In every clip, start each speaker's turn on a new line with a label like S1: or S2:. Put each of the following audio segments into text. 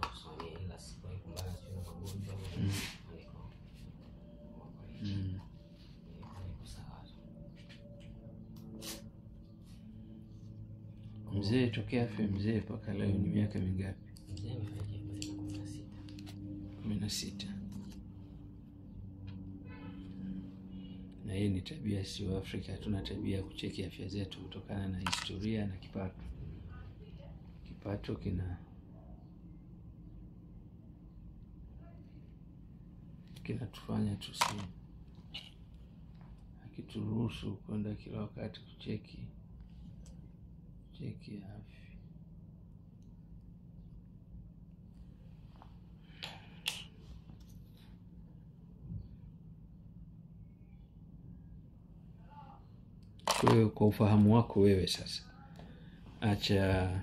S1: hapa usoni ila sikuwahi kumbana sio na magonjwa niko niko sawa.
S2: Mzee tokea afi mzee mpaka leo ni miaka mingapi?
S1: Mzee amefariki kwa
S2: 16. Na hii ni tabia sio Afrika, tuna tabia ya kucheki afya zetu kutokana na historia na kipato. Kipato kinatufanya akituruhusu kwenda kila wakati kucheki afya. Kwa ufahamu wako wewe sasa, acha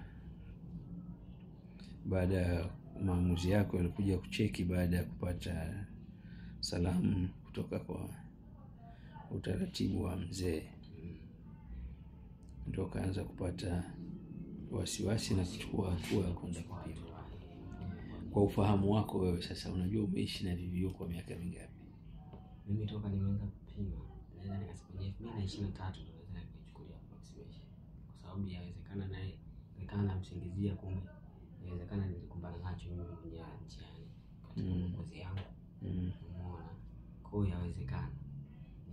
S2: baada ya maamuzi yako yalikuja kucheki baada ya kupata salamu kutoka kwa utaratibu wa mzee, ndio kaanza kupata wasiwasi na kuchukua hatua ya kwenda kupima. Kwa ufahamu wako wewe sasa, unajua umeishi na VVU kwa miaka mingapi?
S1: Mimi toka nimeanza kupima naweza nikasema 2023 ndio naweza kuchukulia approximation, kwa sababu yawezekana naye nikana msingizia, kumbe inawezekana nilikumbana nacho mimi mwenyewe njiani katika ngozi yangu. Umeona, kwa hiyo yawezekana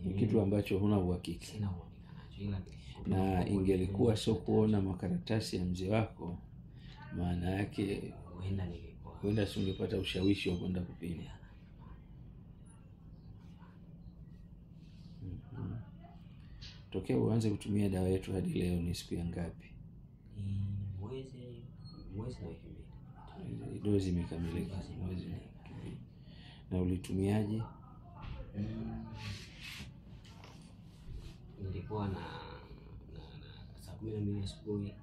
S2: ni kitu ambacho huna uhakika.
S1: Sina uhakika nacho, ila
S2: na ingelikuwa sio kuona makaratasi ya mzee wako, maana yake huenda singepata ushawishi wa kwenda kupima. Tokea uanze kutumia dawa yetu hadi leo ni siku ya ngapi?
S1: Mwezi na wiki mbili.
S2: Dozi imekamilika mwezi. Na ulitumiaje?
S1: Nilikuwa na saa 12 asubuhi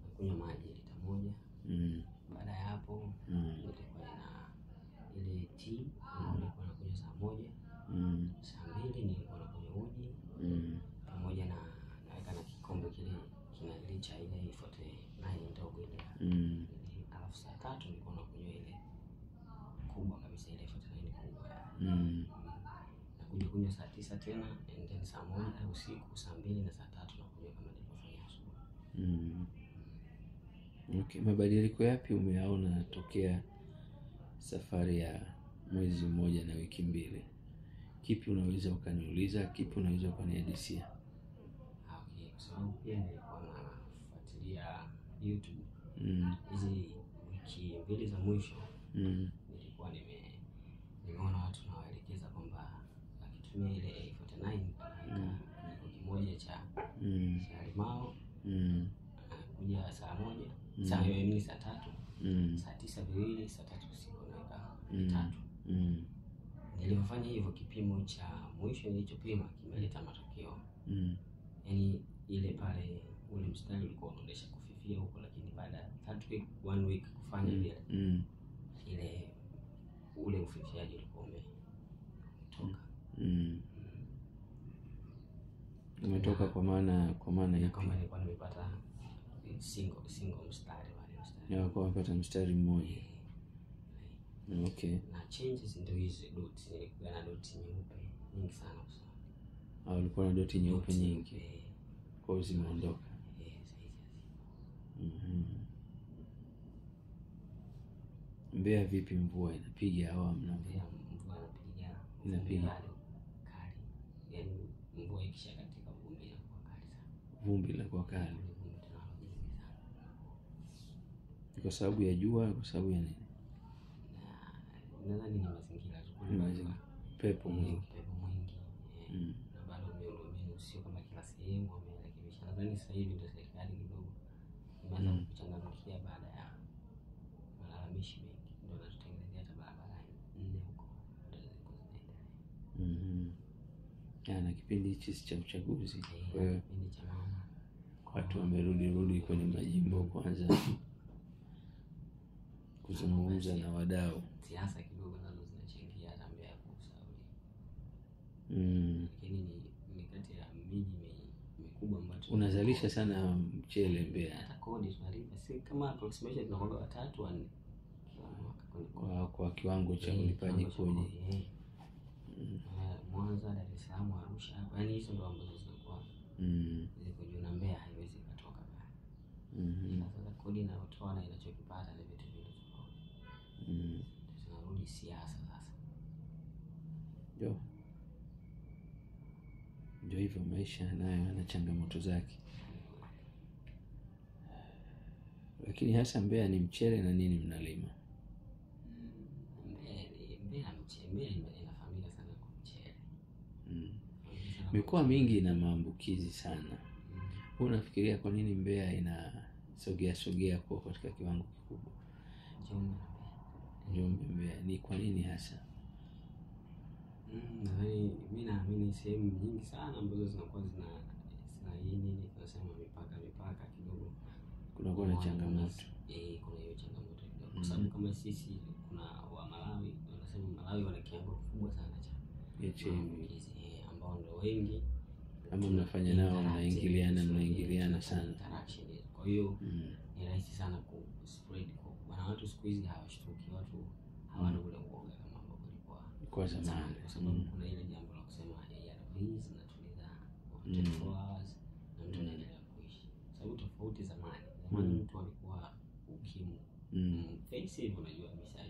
S1: nakunywa maji lita 1. Baada ya hapo nilikuwa na ile tea nilikuwa nakunywa saa 1. Saa 2 nilikuwa nakunywa uji pamoja na naweka na kikombe kile kina licha ile 49 ndogo ile. Alafu saa 3 nilikuwa nakunywa ile kubwa kabisa ile 49 kubwa. Nakuja kunywa saa 9 tena, and then saa 1 usiku, saa 2 na saa 3 nakunywa kama nilivyofanya asubuhi.
S2: Okay, mabadiliko yapi umeyaona tokea safari ya mwezi mmoja na wiki mbili? Kipi unaweza ukaniuliza, kipi unaweza ukanihadisia?
S1: Okay, kwa sababu pia nilikuwa nafuatilia YouTube. Hizi wiki mbili za mwisho nilikuwa nimeona watu nawaelekeza kwamba akitumia ile 49 kijiko kimoja cha limao kuja saa 1, saa 2, saa 3, saa 9 viwili, saa 3 usiku naweka 3. Nilifanya hivyo, kipimo cha mwisho nilichopima kimeleta matokeo. Yaani ile pale ule mstari ulikuwa unaonyesha kufifia huko, lakini baada ya 1 week kufanya vile ile ule ufifiaji ulikuwa umetoka.
S2: Umetoka kwa maana
S1: ya kama nilikuwa nimepata single mstari wale mstari.
S2: Ya kwa kupata mstari mmoja. Okay.
S1: Na changes ndio hizo dots, nilikuwa na dots nyeupe nyingi sana
S2: au ulikuwa na doti nyeupe nyingi? Kwa hiyo zimeondoka. Mbeya vipi, mvua inapiga au hamna?
S1: Mvua inapiga kali. Yaani mvua ikisha katika vumbi inakuwa kali sana.
S2: Vumbi la kali. Ni kwa sababu ya jua, kwa sababu ya nini?
S1: Nadhani ni mazingira tu.
S2: Pepo mwingi.
S1: Na bado miundombinu sio kama kila sehemu wamerekebisha. Nadhani sasa hivi ndio serikali kidogo imeanza kuchangamkia baada ya malalamishi mengi, ndio wanatutengenezea hata barabara 4 huko ndio ziko zinaendelea.
S2: Na kipindi hichi cha uchaguzi,
S1: kwa hiyo kipindi cha mama
S2: watu wamerudi kwenye majimbo kwanza kuzungumza na wadau.
S1: Siasa kidogo nazo zinachangia hata Mbeya kusauli. Lakini ni kati ya miji mikubwa ambayo
S2: unazalisha sana mchele Mbeya.
S1: Hata kodi tunalipa si kama approximation tunakuwa 3 4
S2: kwa kiwango cha ulipaji kodi.
S1: Mwanza, Dar es Salaam, Arusha, yaani hizo ndo ambazo zinakuwa ziko juu, na Mbeya haiwezi kutoka pale. Sasa kodi inayotoa na inachokipata ni vitu vile tofauti. Tunarudi siasa sasa.
S2: Ndio hivyo, maisha nayo yana changamoto zake. Lakini hasa Mbeya ni mchele na nini mnalima?
S1: Mbeya inafahamika sana kwa mchele.
S2: Mikoa mingi ina maambukizi sana. Unafikiria kwa nini Mbeya inasogea kwa katika kiwango kikubwa? Njombe, Mbeya ni kwa nini hasa?
S1: Mimi naamini sehemu nyingi sana ambazo zinakuwa zina nini tunasema mipaka kidogo
S2: kunakuwa na changamoto.
S1: Kuna hiyo changamoto kidogo. Kwa sababu kama sisi kuna wa Malawi, wanasema Malawi wana kiwango kikubwa sana cha
S2: HIV,
S1: ambao ndio wengi
S2: ambao mnafanya nao mnaingiliana sana.
S1: Kwa hiyo ni rahisi sana ku spread kwa watu. Siku hizi hawashtuki, watu hawana ule uoga kama ambao walikuwa
S2: kwa zamani,
S1: kwa sababu kuna ile jambo la kusema ARVs zinatuliza 24 hours na mtu anaendelea kuishi. Sababu tofauti zamani mtu alikuwa ukimwi face, unajua kabisa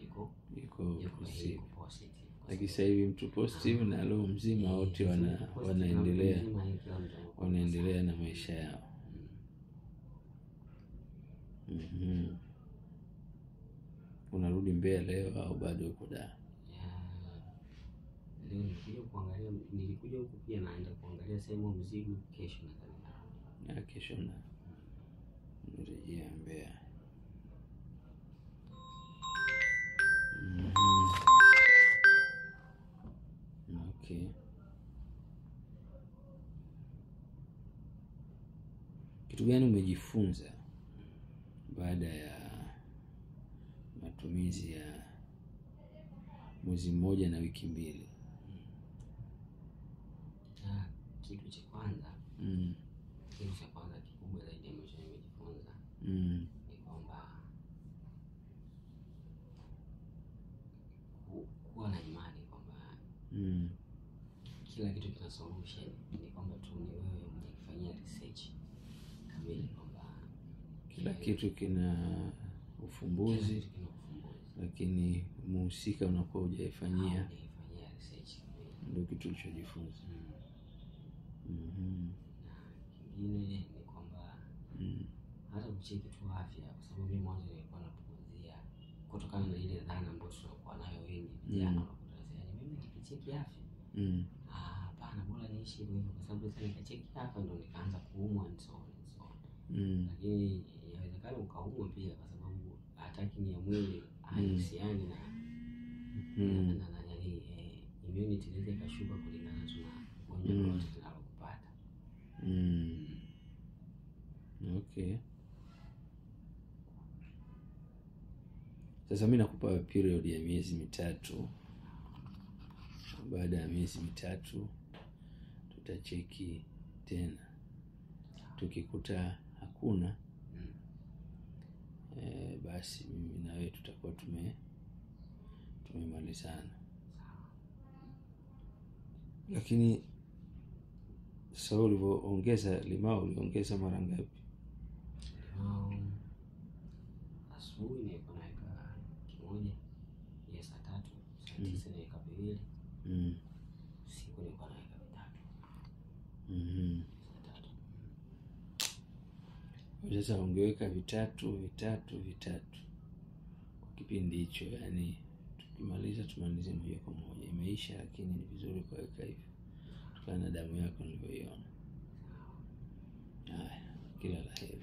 S1: yuko positive.
S2: Lakini sasa hivi mtu positive na roho mzima wote wanaendelea na maisha yao. Unarudi Mbeya leo au bado uko Dar?
S1: Leo nilikuja huku pia naenda kuangalia sehemu mzigo, kesho
S2: na kesho nirejea Mbeya. Okay. Kitu gani umejifunza baada ya matumizi ya mwezi mmoja na wiki mbili?
S1: Kitu cha kwanza kikubwa zaidi ambacho nimejifunza ni kwamba kuwa na imani kwamba kila kitu kina solution. Ni kwamba tu ni wewe unajifanyia research kamili kwamba
S2: kila kitu kina ufumbuzi, lakini muhusika unakuwa hujaifanyia
S1: research.
S2: Ndio kitu kilichojifunza.
S1: Kingine ni kwamba hata kucheki tu afya, kwa sababu mimi mwanzo nilikuwa napuzia kutokana na ile dhana ambayo tunakuwa nayo wengi vijana wanakutazia mimi nikicheki afya hapana, bora niishi hivyo, kwa sababu sasa nikacheki afya ndo nikaanza kuumwa and so on. Lakini inawezekana ukaumwa pia kwa sababu attacking ya mwili haihusiani na immunity inaweza ikashuka kulingana na ugonjwa wote tunalokupata.
S2: Okay. Sasa mimi nakupa period ya miezi mitatu. Baada ya miezi mitatu tutacheki tena. Tukikuta hakuna basi mimi na wewe tutakuwa tumemalizana. Lakini sasa ulivyoongeza limao, uliongeza mara ngapi?
S1: Asubuhi nilikuwa naweka kimoja ya saa 3, saa 9 naweka 2. Usiku nilikuwa naweka 3.
S2: Sasa ungeweka vitatu kwa kipindi hicho, yani tukimaliza tumalize moja kwa moja. Imeisha, lakini ni vizuri kuweka hivyo kutokana na damu yako nilivyoiona. Haya, kila la heri.